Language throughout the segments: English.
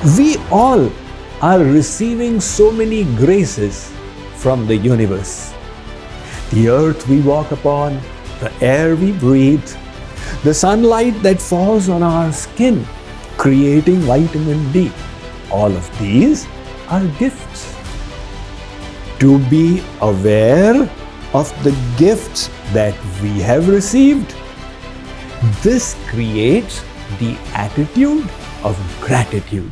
We all are receiving so many graces from the universe. The earth we walk upon, the air we breathe, the sunlight that falls on our skin, creating vitamin D. All of these are gifts. To be aware of the gifts that we have received, this creates the attitude of gratitude.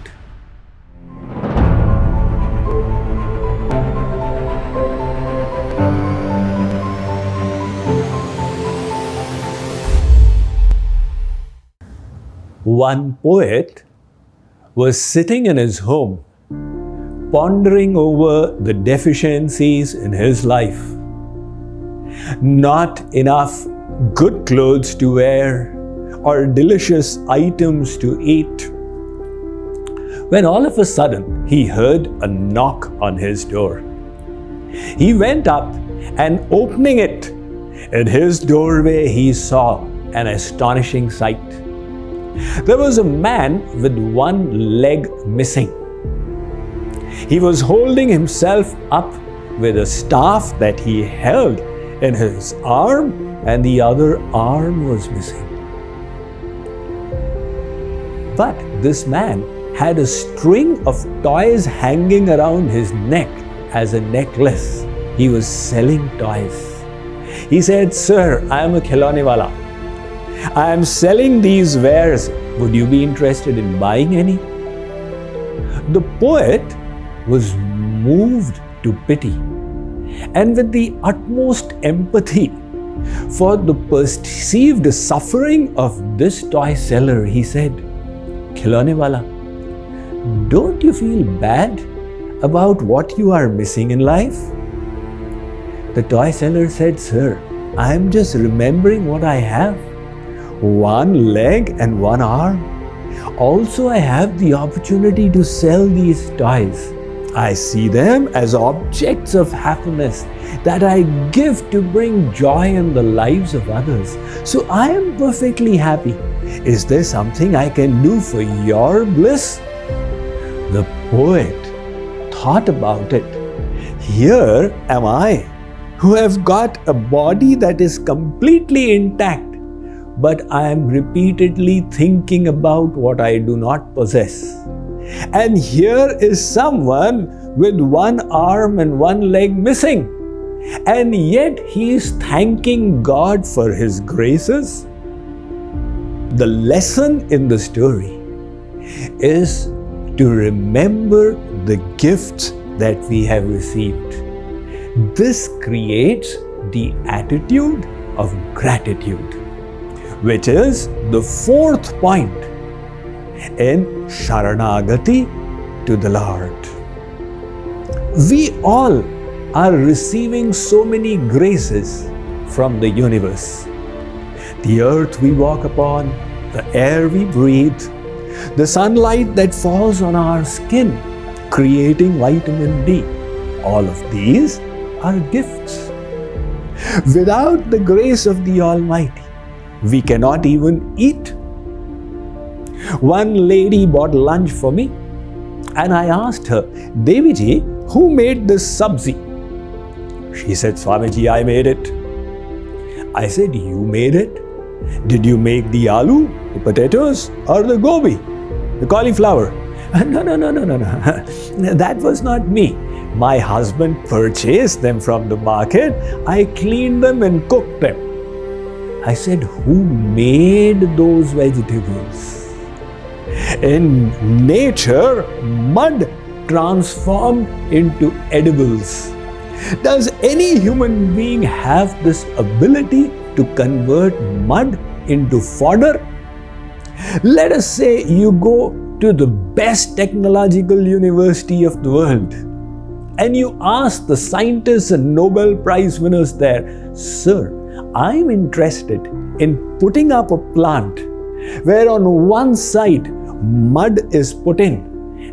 One poet was sitting in his home, pondering over the deficiencies in his life. Not enough good clothes to wear or delicious items to eat. When all of a sudden he heard a knock on his door. He went up and opening it, in his doorway he saw an astonishing sight. There was a man with one leg missing. He was holding himself up with a staff that he held in his arm, and the other arm was missing. But this man had a string of toys hanging around his neck as a necklace. He was selling toys. He said, "Sir, I am a khilone wala. I am selling these wares. Would you be interested in buying any?" The poet was moved to pity, and with the utmost empathy for the perceived suffering of this toy seller, he said, "Khilone wala, don't you feel bad about what you are missing in life?" The toy seller said, "Sir, I am just remembering what I have. One leg and one arm. Also, I have the opportunity to sell these toys. I see them as objects of happiness that I give to bring joy in the lives of others. So I am perfectly happy. Is there something I can do for your bliss?" The poet thought about it. Here am I, who have got a body that is completely intact, but I am repeatedly thinking about what I do not possess. And here is someone with one arm and one leg missing, and yet he is thanking God for his graces. The lesson in the story is to remember the gifts that we have received. This creates the attitude of gratitude, which is the fourth point in Sharanagati to the Lord. We all are receiving so many graces from the universe. The earth we walk upon, the air we breathe, the sunlight that falls on our skin, creating vitamin D. All of these are gifts. Without the grace of the Almighty, we cannot even eat. One lady bought lunch for me, and I asked her, "Devi ji, who made this sabzi?" She said, "Swamiji, I made it." I said, "You made it? Did you make the aloo, the potatoes, or the gobi, the cauliflower?" No. That was not me. My husband purchased them from the market. I cleaned them and cooked them. I said, "Who made those vegetables?" In nature, mud transformed into edibles. Does any human being have this ability to convert mud into fodder? Let us say you go to the best technological university of the world, and you ask the scientists and Nobel Prize winners there, "Sir, I'm interested in putting up a plant where on one side mud is put in,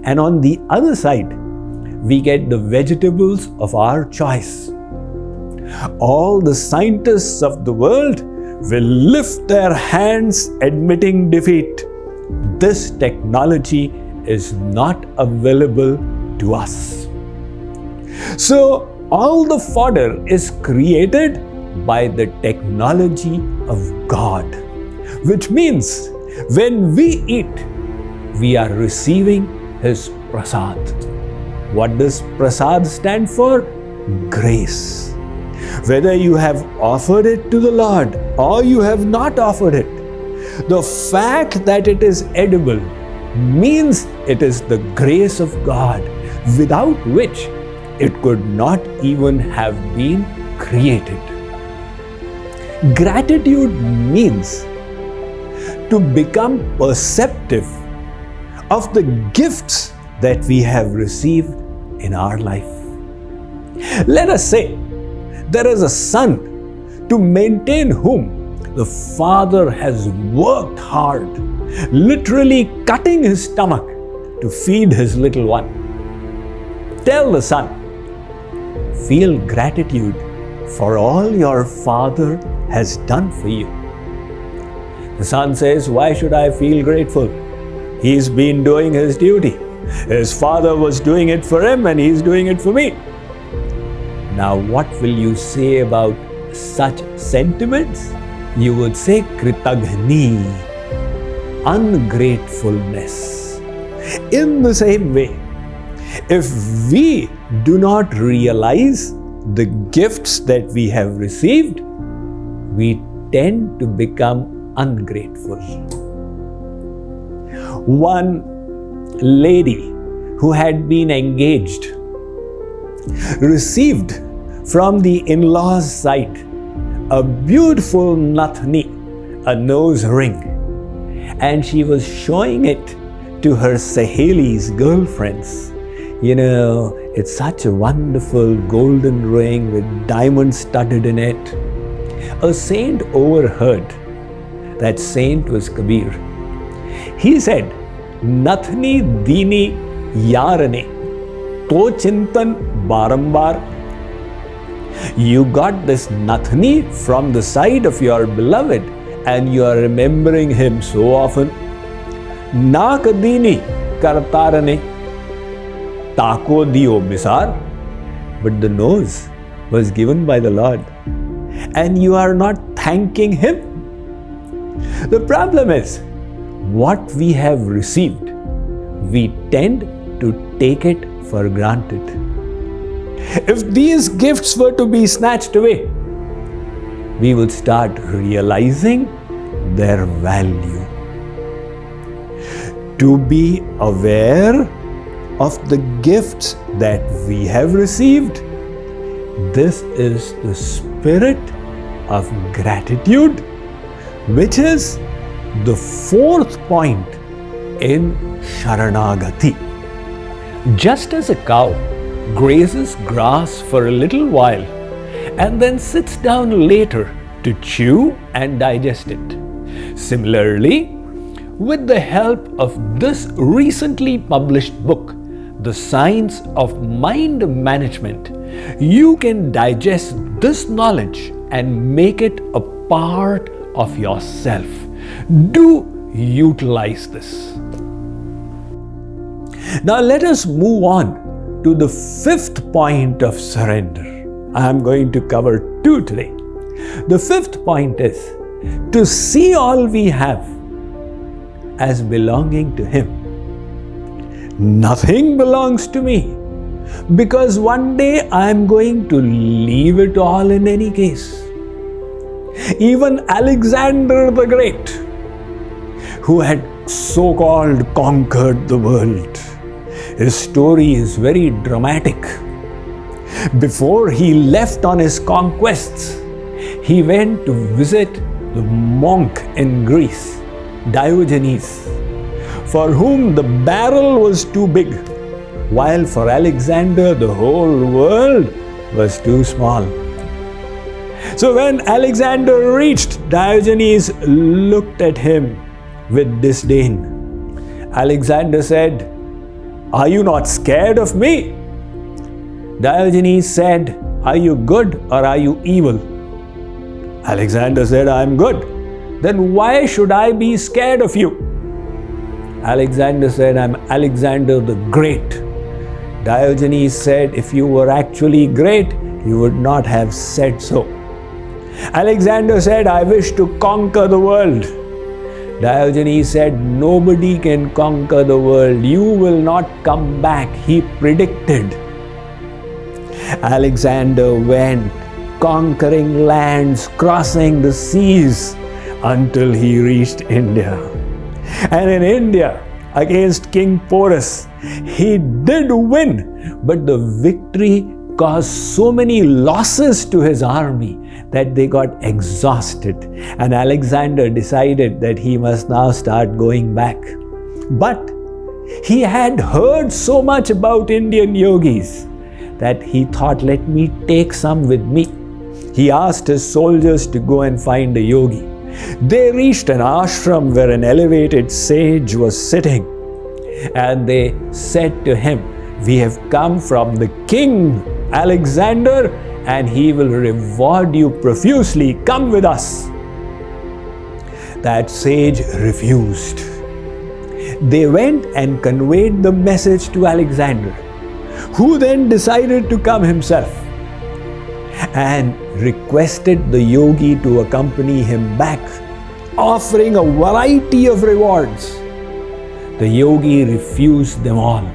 and on the other side we get the vegetables of our choice." All the scientists of the world will lift their hands admitting defeat. This technology is not available to us. So, all the fodder is created by the technology of God, which means when we eat, we are receiving His prasad. What does prasad stand for? Grace. Whether you have offered it to the Lord or you have not offered it, the fact that it is edible means it is the grace of God, without which it could not even have been created. Gratitude means to become perceptive of the gifts that we have received in our life. Let us say there is a son to maintain whom the father has worked hard, literally cutting his stomach to feed his little one. Tell the son, feel gratitude for all your father has done for you. The son says, why should I feel grateful? He's been doing his duty. His father was doing it for him and he's doing it for me. Now, what will you say about such sentiments? You would say kritagni, ungratefulness. In the same way, if we do not realize the gifts that we have received, we tend to become ungrateful. One lady who had been engaged received from the in-laws' side a beautiful nathni, a nose ring, and she was showing it to her Sahelis, girlfriends. You know, it's such a wonderful golden ring with diamonds studded in it. A saint overheard. That saint was Kabir. He said, Nathni dini yarane, to chintan barambar. You got this nathni from the side of your beloved and you are remembering him so often. Naak dini kartarane, tako dio bisar. But the nose was given by the Lord and you are not thanking Him. The problem is, what we have received, we tend to take it for granted. If these gifts were to be snatched away, we would start realizing their value. To be aware of the gifts that we have received, this is the spirit of gratitude, which is the fourth point in Sharanagati. Just as a cow grazes grass for a little while and then sits down later to chew and digest it, similarly, with the help of this recently published book, The Science of Mind Management, you can digest this knowledge and make it a part of yourself. Do utilize this. Now let us move on to the fifth point of surrender. I am going to cover two today. The fifth point is to see all we have as belonging to Him. Nothing belongs to me because one day I am going to leave it all in any case. Even Alexander the Great, who had so-called conquered the world, his story is very dramatic. Before he left on his conquests, he went to visit the monk in Greece, Diogenes, for whom the barrel was too big, while for Alexander the whole world was too small. So when Alexander reached, Diogenes looked at him with disdain. Alexander said, "Are you not scared of me?" Diogenes said, "Are you good or are you evil?" Alexander said, "I am good." "Then why should I be scared of you?" Alexander said, I'm Alexander the Great. Diogenes said, if you were actually great, you would not have said so. Alexander said, I wish to conquer the world. Diogenes said, nobody can conquer the world. You will not come back, he predicted. Alexander went conquering lands, crossing the seas until he reached India. And in India, against King Porus, he did win, but the victory caused so many losses to his army that they got exhausted. And Alexander decided that he must now start going back. But he had heard so much about Indian yogis that he thought, let me take some with me. He asked his soldiers to go and find a yogi. They reached an ashram where an elevated sage was sitting. And they said to him, we have come from the king, Alexander, and he will reward you profusely. Come with us. That sage refused. They went and conveyed the message to Alexander, who then decided to come himself and requested the yogi to accompany him back, offering a variety of rewards. The yogi refused them all.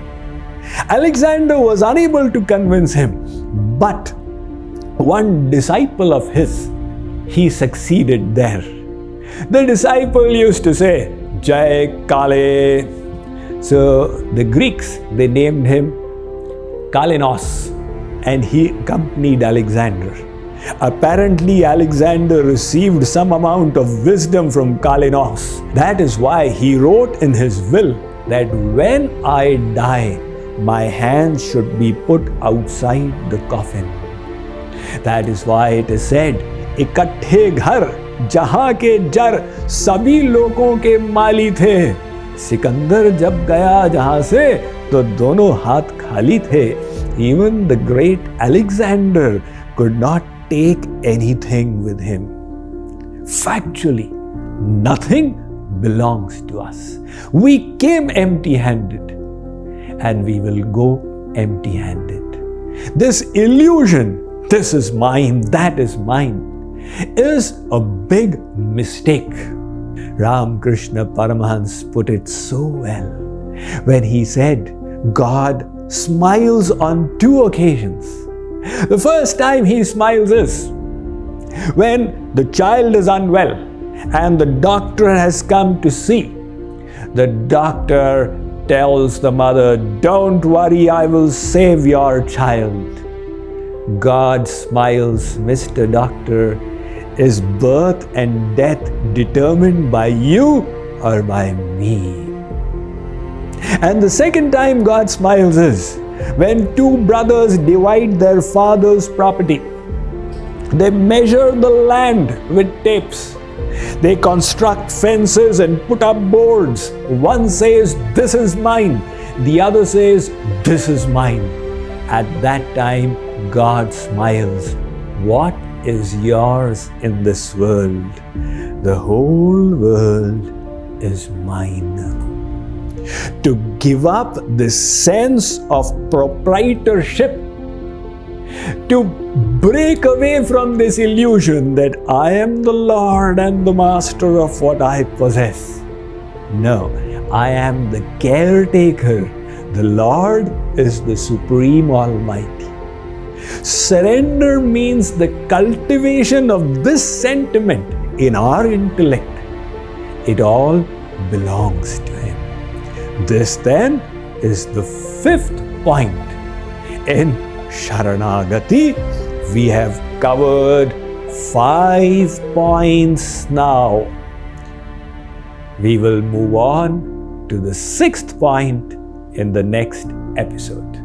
Alexander was unable to convince him, but one disciple of his, he succeeded there. The disciple used to say, Jai Kale. So the Greeks, they named him Kalenos, and he accompanied Alexander. Apparently, Alexander received some amount of wisdom from Kalenos. That is why he wrote in his will that when I die, my hands should be put outside the coffin. That is why it is said, इकट्ठे घर जहां के जर सभी लोगों के माली थे. सिकंदर जब गया जहां से तो दोनों हाथ खाली थे. Even the great Alexander could not take anything with him. Factually, nothing belongs to us. We came empty-handed and we will go empty-handed. This illusion, this is mine, that is mine, is a big mistake. Ramakrishna Paramahans put it so well when he said, God smiles on two occasions. The first time he smiles is when the child is unwell and the doctor has come to see. The doctor tells the mother, don't worry, I will save your child. God smiles, Mr. Doctor, is birth and death determined by you or by me? And the second time God smiles is when two brothers divide their father's property. They measure the land with tapes. They construct fences and put up boards. One says, this is mine. The other says, this is mine. At that time, God smiles. What is yours in this world? The whole world is mine. To give up this sense of proprietorship, to break away from this illusion that I am the Lord and the master of what I possess. No, I am the caretaker. The Lord is the Supreme Almighty. Surrender means the cultivation of this sentiment in our intellect. It all belongs to Him. This then is the fifth point. In Sharanagati, we have covered 5 points now. We will move on to the 6th point in the next episode.